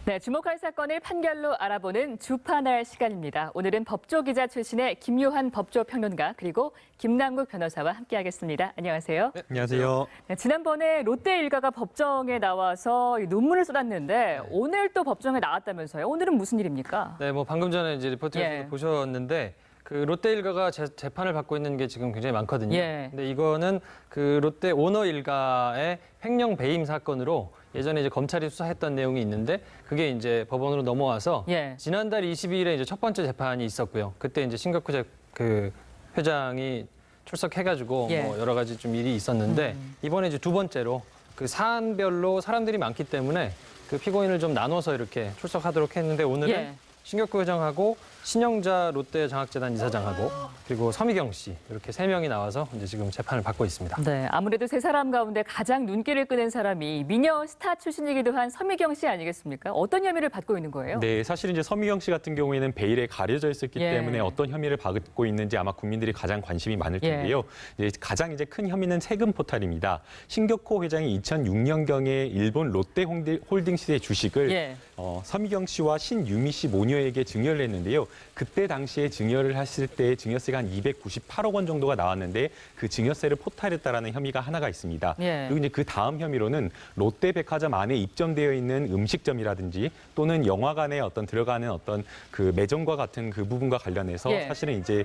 네, 주목할 사건을 판결로 알아보는 주판할 시간입니다. 오늘은 법조기자 출신의 김요한 법조평론가 그리고 김남국 변호사와 함께하겠습니다. 안녕하세요. 네, 안녕하세요. 네, 지난번에 롯데 일가가 법정에 나와서 논문을 쏟았는데 오늘 또 법정에 나왔다면서요. 오늘은 무슨 일입니까? 네, 방금 전에 이제 리포트에서 보셨는데 그 롯데 일가가 재판을 받고 있는 게 지금 굉장히 많거든요. 근데 이거는 그 롯데 오너 일가의 횡령 배임 사건으로 예전에 이제 검찰이 수사했던 내용이 있는데 그게 이제 법원으로 넘어와서 지난달 22일에 이제 첫 번째 재판이 있었고요. 그때 이제 신격호 그 회장이 출석해가지고 뭐 여러 가지 좀 일이 있었는데 이번에 이제 두 번째로 그 사안별로 사람들이 많기 때문에 그 피고인을 좀 나눠서 이렇게 출석하도록 했는데 오늘은 신격호 회장하고 신영자 롯데 장학재단 이사장하고 그리고 서미경 씨 이렇게 세 명이 나와서 이제 지금 재판을 받고 있습니다. 네, 아무래도 세 사람 가운데 가장 눈길을 끄는 사람이 미녀 스타 출신이기도 한 서미경 씨 아니겠습니까? 어떤 혐의를 받고 있는 거예요? 네, 사실 이제 서미경 씨 같은 경우에는 베일에 가려져 있었기 때문에 어떤 혐의를 받고 있는지 아마 국민들이 가장 관심이 많을 텐데요. 가장 이제 큰 혐의는 세금 포탈입니다. 신격호 회장이 2006년경에 일본 롯데홀딩스의 주식을 서미경 씨와 신유미 씨 모녀에게 증여를 했는데요. 그때 당시에 증여를 했을 때 증여세가 한 298억 원 정도가 나왔는데 그 증여세를 포탈했다라는 혐의가 하나가 있습니다. 그리고 이제 그 다음 혐의로는 롯데백화점 안에 입점되어 있는 음식점이라든지 또는 영화관에 들어가는 그 매점과 같은 그 부분과 관련해서 사실은 이제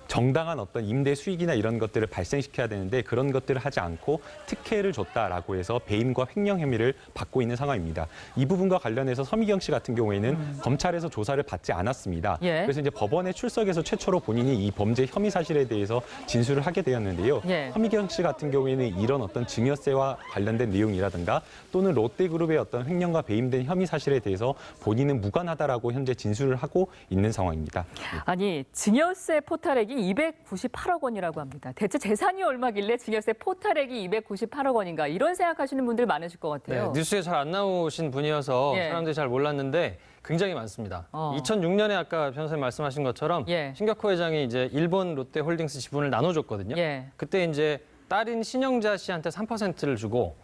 정당한 어떤 임대 수익이나 이런 것들을 발생시켜야 되는데 그런 것들을 하지 않고 특혜를 줬다라고 해서 배임과 횡령 혐의를 받고 있는 상황입니다. 이 부분과 관련해서 서미경 씨 같은 경우에는 검찰에서 조사를 받지 않았습니다. 그래서 이제 법원에 출석해서 최초로 본인이 이 범죄 혐의 사실에 대해서 진술을 하게 되었는데요. 서미경 씨 같은 경우에는 이런 어떤 증여세와 관련된 내용이라든가 또는 롯데그룹의 어떤 횡령과 배임된 혐의 사실에 대해서 본인은 무관하다라고 현재 진술을 하고 있는 상황입니다. 아니, 증여세 포탈액이 298억 원이라고 합니다. 대체 재산이 얼마길래 증여세 포탈액이 298억 원인가 이런 생각하시는 분들 많으실 것 같아요. 네, 뉴스에 잘 안 나오신 분이어서 사람들이 잘 몰랐는데 굉장히 많습니다. 2006년에 아까 변호사님 말씀하신 것처럼 신격호 회장이 이제 일본 롯데홀딩스 지분을 나눠줬거든요. 그때 이제 딸인 신영자 씨한테 3%를 주고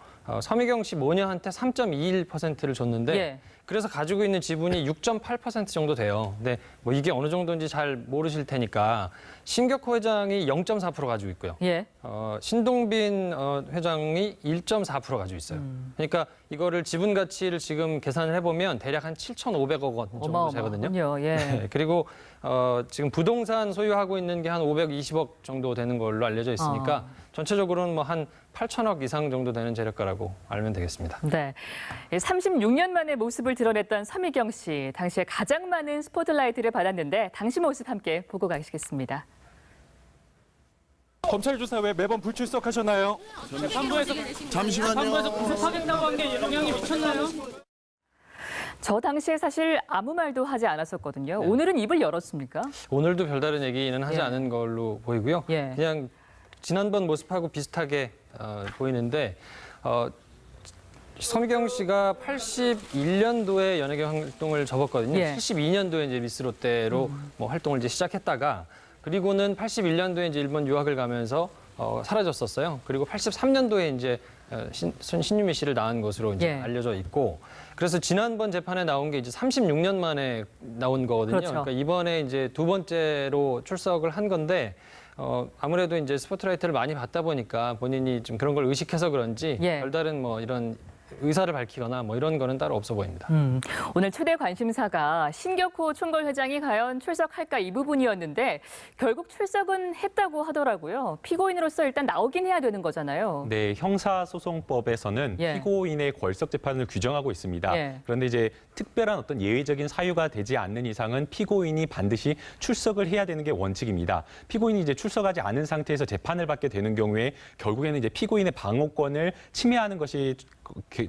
서미경 씨 모녀한테 3.21%를 줬는데 그래서 가지고 있는 지분이 6.8% 정도 돼요. 근데 이게 어느 정도인지 잘 모르실 테니까 신격호 회장이 0.4% 가지고 있고요. 신동빈 회장이 1.4% 가지고 있어요. 그러니까 이거를 지분 가치를 지금 계산을 해보면 대략 한 7,500억 원 정도 되거든요. 그리고 지금 부동산 소유하고 있는 게 한 520억 정도 되는 걸로 알려져 있으니까 전체적으로는 한 8천억 이상 정도 되는 재력가라고 알면 되겠습니다. 네, 36년 만에 모습을 드러냈던 서미경 씨, 당시에 가장 많은 스포트라이트를 받았는데 당시 모습 함께 보고 가시겠습니다. 검찰 조사 왜 매번 불출석하셨나요? 잠시만요. 구속하겠다고 한 게 영향이 미쳤나요? 저 당시에 사실 아무 말도 하지 않았었거든요. 오늘은 입을 열었습니까? 오늘도 별다른 얘기는 하지 않은 걸로 보이고요. 그냥 지난번 모습하고 비슷하게 보이는데 서미경 씨가 81년도에 연예계 활동을 접었거든요. 72년도에 이제 미스 롯데로 활동을 이제 시작했다가 그리고는 81년도에 이제 일본 유학을 가면서 사라졌었어요. 그리고 83년도에 이제 신유미 씨를 낳은 것으로 이제 알려져 있고 그래서 지난번 재판에 나온 게 이제 36년 만에 나온 거거든요. 그러니까 이번에 이제 두 번째로 출석을 한 건데 아무래도 이제 스포트라이트를 많이 받다 보니까 본인이 좀 그런 걸 의식해서 그런지 별다른 이런 의사를 밝히거나 이런 거는 따로 없어 보입니다. 오늘 최대 관심사가 신격호 총괄 회장이 과연 출석할까 이 부분이었는데 결국 출석은 했다고 하더라고요. 피고인으로서 일단 나오긴 해야 되는 거잖아요. 네, 형사소송법에서는 피고인의 궐석 재판을 규정하고 있습니다. 그런데 이제 특별한 어떤 예외적인 사유가 되지 않는 이상은 피고인이 반드시 출석을 해야 되는 게 원칙입니다. 피고인이 이제 출석하지 않은 상태에서 재판을 받게 되는 경우에 결국에는 이제 피고인의 방어권을 침해하는 것이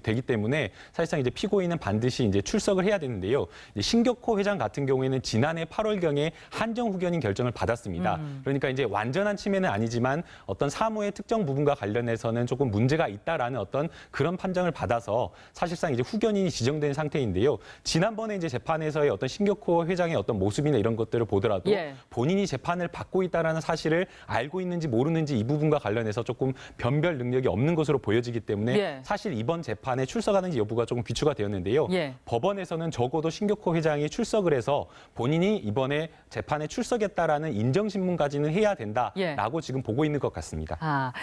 되기 때문에 사실상 이제 피고인은 반드시 이제 출석을 해야 되는데요. 이제 신격호 회장 같은 경우에는 지난해 8월경에 한정 후견인 결정을 받았습니다. 그러니까 이제 완전한 침해는 아니지만 어떤 사무의 특정 부분과 관련해서는 조금 문제가 있다라는 어떤 그런 판정을 받아서 사실상 이제 후견인이 지정된 상태인데요. 지난번에 이제 재판에서의 어떤 신격호 회장의 어떤 모습이나 이런 것들을 보더라도 본인이 재판을 받고 있다라는 사실을 알고 있는지 모르는지 이 부분과 관련해서 조금 변별 능력이 없는 것으로 보여지기 때문에 사실 이번 재판 재판에 출석하는지 여부가 조금 비추가 되었는데요. 법원에서는 적어도 신격호 회장이 출석을 해서 본인이 이번에 재판에 출석했다라는 인정신문까지는 해야 된다라고 지금 보고 있는 것 같습니다.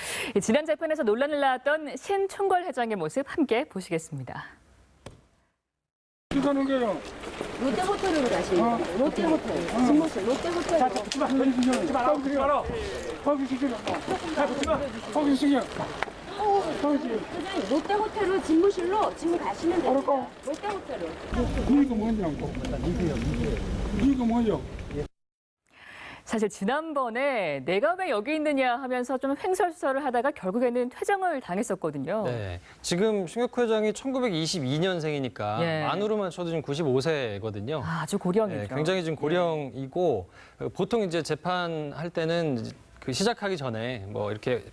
지난 재판에서 논란을 낳았던 신총걸 회장의 모습 함께 보시겠습니다. 가는 거요. 롯데호텔으로 가시는 거예요. 롯데호텔. 집무실 롯데호텔. 자, 붙지 마. 붙지 마라. 붙지 마라. 거기 시켜. 자, 붙지 마. 거기 시켜. 회장님, 롯데호텔로 집무실로 지금 가시면 돼요. 롯데호텔로. 이거 뭐냐고. 이거 뭐요? 사실 지난번에 내가 왜 여기 있느냐 하면서 좀 횡설수설을 하다가 결국에는 퇴정을 당했었거든요. 네, 지금 신격호 회장이 1922년생이니까 만으로만 쳐도 지금 95세거든요. 아주 고령이죠. 네, 굉장히 지금 고령이고 보통 이제 재판할 때는 그 시작하기 전에 뭐 이렇게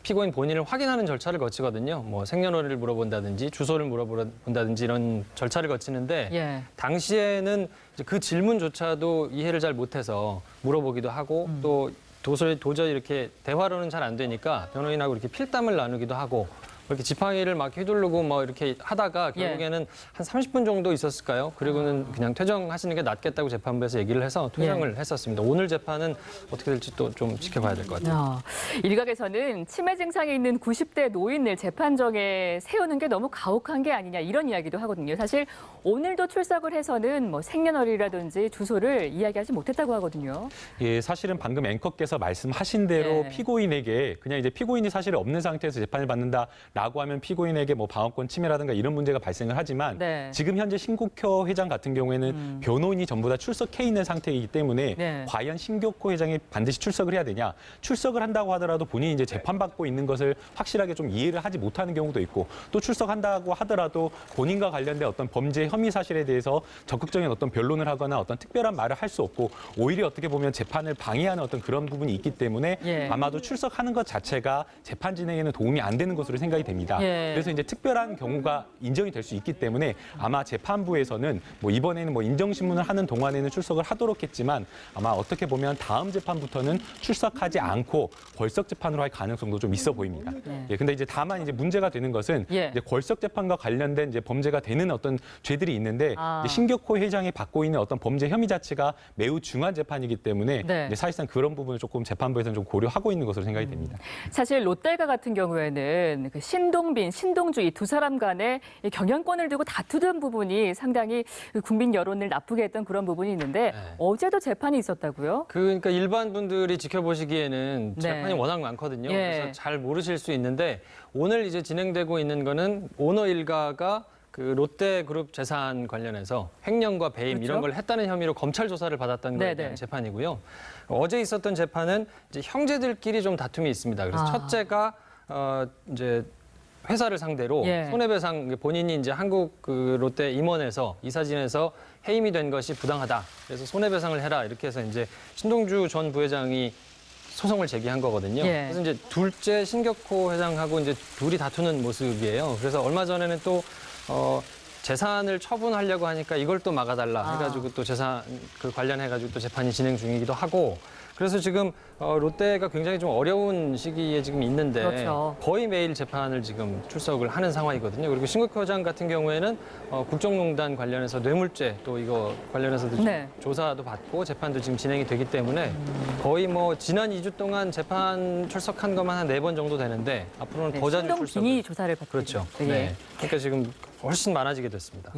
피고인 본인을 확인하는 절차를 거치거든요. 뭐 생년월일을 물어본다든지 주소를 물어본다든지 이런 절차를 거치는데 당시에는 이제 그 질문조차도 이해를 잘 못해서 물어보기도 하고 또 도저히 이렇게 대화로는 잘 안 되니까 변호인하고 이렇게 필담을 나누기도 하고 이렇게 지팡이를 막 휘두르고 뭐 이렇게 하다가 결국에는 한 30분 정도 있었을까요? 그리고는 그냥 퇴정하시는 게 낫겠다고 재판부에서 얘기를 해서 퇴정을 했었습니다. 오늘 재판은 어떻게 될지 또 좀 지켜봐야 될 것 같아요. 일각에서는 치매 증상이 있는 90대 노인을 재판정에 세우는 게 너무 가혹한 게 아니냐 이런 이야기도 하거든요. 사실 오늘도 출석을 해서는 뭐 생년월일이라든지 주소를 이야기하지 못했다고 하거든요. 예, 사실은 방금 앵커께서 말씀하신 대로 피고인에게 그냥 이제 피고인이 사실 없는 상태에서 재판을 받는다라고 하면 피고인에게 뭐 방어권 침해라든가 이런 문제가 발생을 하지만 지금 현재 신격호 회장 같은 경우에는 변호인이 전부 다 출석해 있는 상태이기 때문에 과연 신격호 회장이 반드시 출석을 해야 되냐? 출석을 한다고 하더라도 본인이 이제 재판받고 있는 것을 확실하게 좀 이해를 하지 못하는 경우도 있고 또 출석한다고 하더라도 본인과 관련된 어떤 범죄 혐의 사실에 대해서 적극적인 어떤 변론을 하거나 어떤 특별한 말을 할 수 없고 오히려 어떻게 보면 재판을 방해하는 어떤 그런 부분이 있기 때문에 아마도 출석하는 것 자체가 재판 진행에는 도움이 안 되는 것으로 생각이 됩니다. 그래서 이제 특별한 경우가 인정이 될 수 있기 때문에 아마 재판부에서는 뭐 이번에는 뭐 인정신문을 하는 동안에는 출석을 하도록 했지만 아마 어떻게 보면 다음 재판부터는 출석하지 않고 걸석 재판으로 할 가능성도 좀 있어 보입니다. 근데 이제 다만 이제 문제가 되는 것은 이제 걸석 재판과 관련된 이제 범죄가 되는 어떤 죄들이 있는데 이제 신격호 회장이 받고 있는 어떤 범죄 혐의 자체가 매우 중한 재판이기 때문에 이제 사실상 그런 부분을 조금 재판부에서는 좀 고려하고 있는 것으로 생각이 됩니다. 사실 롯데가 같은 경우에는 그 신동빈, 신동주 이 두 사람 간의 경영권을 두고 다투던 부분이 상당히 국민 여론을 나쁘게 했던 그런 부분이 있는데 어제도 재판이 있었다고요? 그러니까 일반 분들이 지켜보시기에는 재판이 워낙 많거든요. 그래서 잘 모르실 수 있는데 오늘 이제 진행되고 있는 거는 오너 일가가 그 롯데그룹 재산 관련해서 횡령과 배임 이런 걸 했다는 혐의로 검찰 조사를 받았다는 거에 대한 재판이고요. 어제 있었던 재판은 이제 형제들끼리 좀 다툼이 있습니다. 그래서 첫째가 이제 회사를 상대로 손해배상 본인이 이제 한국 그 롯데 임원에서 이사진에서 해임이 된 것이 부당하다. 그래서 손해배상을 해라 이렇게 해서 이제 신동주 전 부회장이 소송을 제기한 거거든요. 그래서 이제 둘째 신격호 회장하고 이제 둘이 다투는 모습이에요. 그래서 얼마 전에는 또 재산을 처분하려고 하니까 이걸 또 막아달라 해가지고 또 재산 그 관련해가지고 또 재판이 진행 중이기도 하고. 그래서 지금 롯데가 굉장히 좀 어려운 시기에 지금 있는데 거의 매일 재판을 지금 출석을 하는 상황이거든요. 그리고 신격호 회장 같은 경우에는 국정농단 관련해서 뇌물죄 또 이거 관련해서도 조사도 받고 재판도 지금 진행이 되기 때문에 거의 뭐 지난 2주 동안 재판 출석한 것만 한 4번 정도 되는데 앞으로는 더 자주 출석을. 신동빈이 조사를 받고 그렇죠. 그러니까 지금 훨씬 많아지게 됐습니다.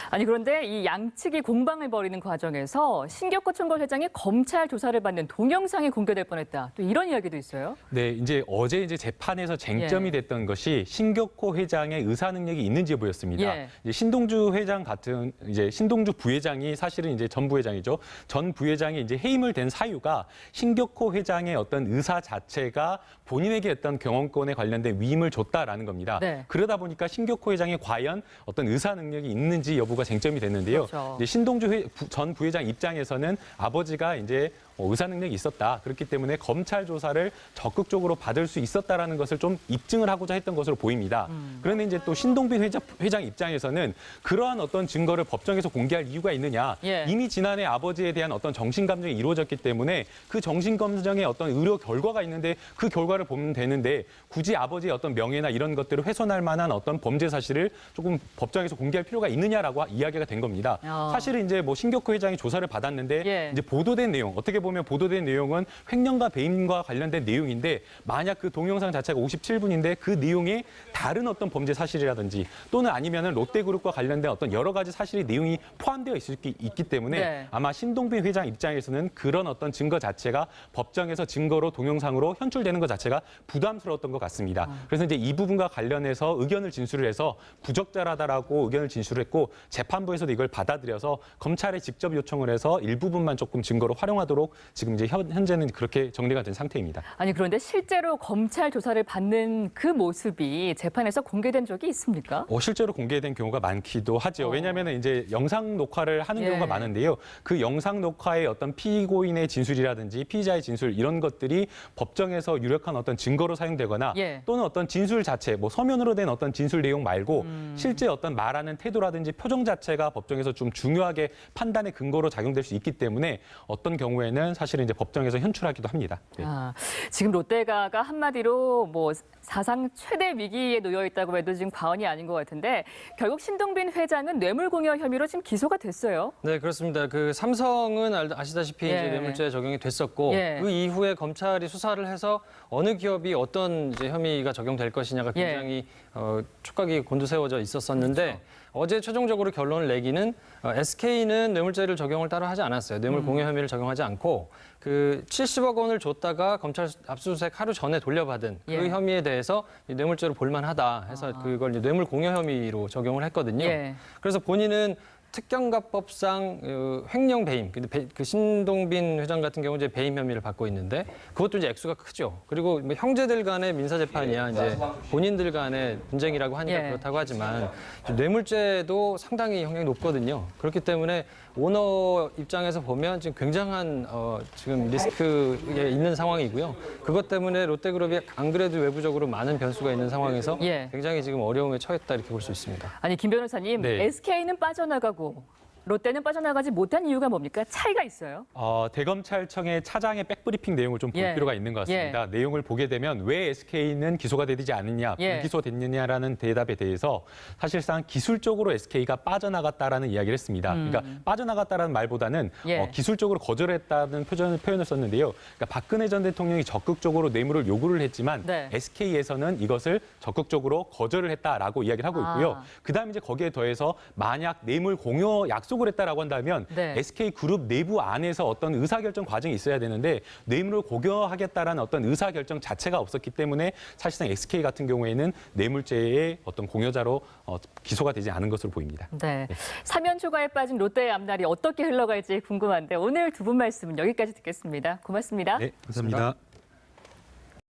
아니 그런데 이 양측이 공방을 벌이는 과정에서 신격호 총괄 회장이 검찰 조사를 받는 동영상이 공개될 뻔했다. 또 이런 이야기도 있어요. 네, 이제 어제 이제 재판에서 쟁점이 됐던 것이 신격호 회장의 의사 능력이 있는지 여부였습니다. 이제 신동주 회장 같은 이제 신동주 부회장이 사실은 이제 전 부회장이죠. 전 부회장이 이제 해임을 된 사유가 신격호 회장의 어떤 의사 자체가 본인에게 어떤 경영권에 관련된 위임을 줬다라는 겁니다. 그러다 보니까 신격호 회장이 과연 어떤 의사 능력이 있는지 여부가 쟁점이 됐는데요. 이제 신동주 전 부회장 입장에서는 아버지가 이제 의사 능력이 있었다. 그렇기 때문에 검찰 조사를 적극적으로 받을 수 있었다라는 것을 좀 입증을 하고자 했던 것으로 보입니다. 그런데 이제 또 신동빈 회장 입장에서는 그러한 어떤 증거를 법정에서 공개할 이유가 있느냐. 이미 지난해 아버지에 대한 어떤 정신감정이 이루어졌기 때문에 그 정신감정에 어떤 의료 결과가 있는데 그 결과를 보면 되는데 굳이 아버지의 어떤 명예나 이런 것들을 훼손할 만한 어떤 범죄 사실을 조금 법정에서 공개할 필요가 있느냐라고 이야기가 된 겁니다. 사실은 이제 뭐 신격호 회장이 조사를 받았는데 이제 보도된 내용, 어떻게 보면 보도된 내용은 횡령과 배임과 관련된 내용인데 만약 그 동영상 자체가 57분인데 그 내용이 다른 어떤 범죄 사실이라든지 또는 아니면은 롯데그룹과 관련된 어떤 여러 가지 사실이 내용이 포함되어 있기 때문에 아마 신동빈 회장 입장에서는 그런 어떤 증거 자체가 법정에서 증거로 동영상으로 현출되는 것 자체가 부담스러웠던 것 같습니다. 그래서 이제 이 부분과 관련해서 의견을 진술을 해서 부적절하다라고 의견을 진술했고 재판부에서도 이걸 받아들여서 검찰에 직접 요청을 해서 일부분만 조금 증거로 활용하도록 지금 이제 현재는 그렇게 정리가 된 상태입니다. 아니 그런데 실제로 검찰 조사를 받는 그 모습이 재판에서 공개된 적이 있습니까? 실제로 공개된 경우가 많기도 하죠. 왜냐하면 이제 영상 녹화를 하는 경우가 많은데요. 그 영상 녹화의 어떤 피고인의 진술이라든지 피의자의 진술 이런 것들이 법정에서 유력한 어떤 증거로 사용되거나 또는 어떤 진술 자체, 뭐 서면으로 된 어떤 진술 내용 말고 실제 어떤 말하는 태도라든지 표정 자체가 법정에서 좀 중요하게 판단의 근거로 작용될 수 있기 때문에 어떤 경우에는 사실은 이제 법정에서 현출하기도 합니다. 지금 롯데가가 한마디로 뭐 사상 최대 위기에 놓여 있다고 해도 지금 과언이 아닌 것 같은데 결국 신동빈 회장은 뇌물공여 혐의로 지금 기소가 됐어요. 네, 그렇습니다. 그 삼성은 아시다시피 이제 뇌물죄 적용이 됐었고 그 이후에 검찰이 수사를 해서 어느 기업이 어떤 이제 혐의가 적용될 것이냐가 굉장히 촉각이 곤두세워져 있었었는데 어제 최종적으로 결론을 내기는 SK는 뇌물죄를 적용을 따로 하지 않았어요. 뇌물 공여 혐의를 적용하지 않고 그 70억 원을 줬다가 검찰 압수수색 하루 전에 돌려받은 그 혐의에 대해서 뇌물죄로 볼만하다 해서 그걸 이제 뇌물 공여 혐의로 적용을 했거든요. 그래서 본인은 특경가법상 횡령 배임, 근데 그 신동빈 회장 같은 경우 이제 배임 혐의를 받고 있는데 그것도 이제 액수가 크죠. 그리고 뭐 형제들 간의 민사 재판이야 이제 본인들 간의 분쟁이라고 하니까 그렇다고 하지만 뇌물죄도 상당히 형량이 높거든요. 그렇기 때문에 오너 입장에서 보면 지금 굉장한 지금 리스크에 있는 상황이고요. 그것 때문에 롯데그룹이 안 그래도 외부적으로 많은 변수가 있는 상황에서 굉장히 지금 어려움에 처했다 이렇게 볼 수 있습니다. 아니 김 변호사님, SK는 빠져나가고 롯데는 빠져나가지 못한 이유가 뭡니까? 차이가 있어요? 대검찰청의 차장의 백브리핑 내용을 좀 볼 필요가 있는 것 같습니다. 내용을 보게 되면 왜 SK는 기소가 되지 않느냐, 불기소됐느냐라는 대답에 대해서 사실상 기술적으로 SK가 빠져나갔다라는 이야기를 했습니다. 그러니까 빠져나갔다라는 말보다는 기술적으로 거절했다는 표현을 썼는데요. 그러니까 박근혜 전 대통령이 적극적으로 뇌물을 요구를 했지만 SK에서는 이것을 적극적으로 거절을 했다라고 이야기를 하고 있고요. 그다음에 이제 거기에 더해서 만약 뇌물 공여 약속을 했다라고 한다면 SK그룹 내부 안에서 어떤 의사결정 과정이 있어야 되는데 뇌물을 공여하겠다라는 어떤 의사결정 자체가 없었기 때문에 사실상 SK 같은 경우에는 뇌물죄의 어떤 공여자로 기소가 되지 않은 것으로 보입니다. 사면 초과에 빠진 롯데의 앞날이 어떻게 흘러갈지 궁금한데 오늘 두 분 말씀은 여기까지 듣겠습니다. 고맙습니다. 네, 감사합니다.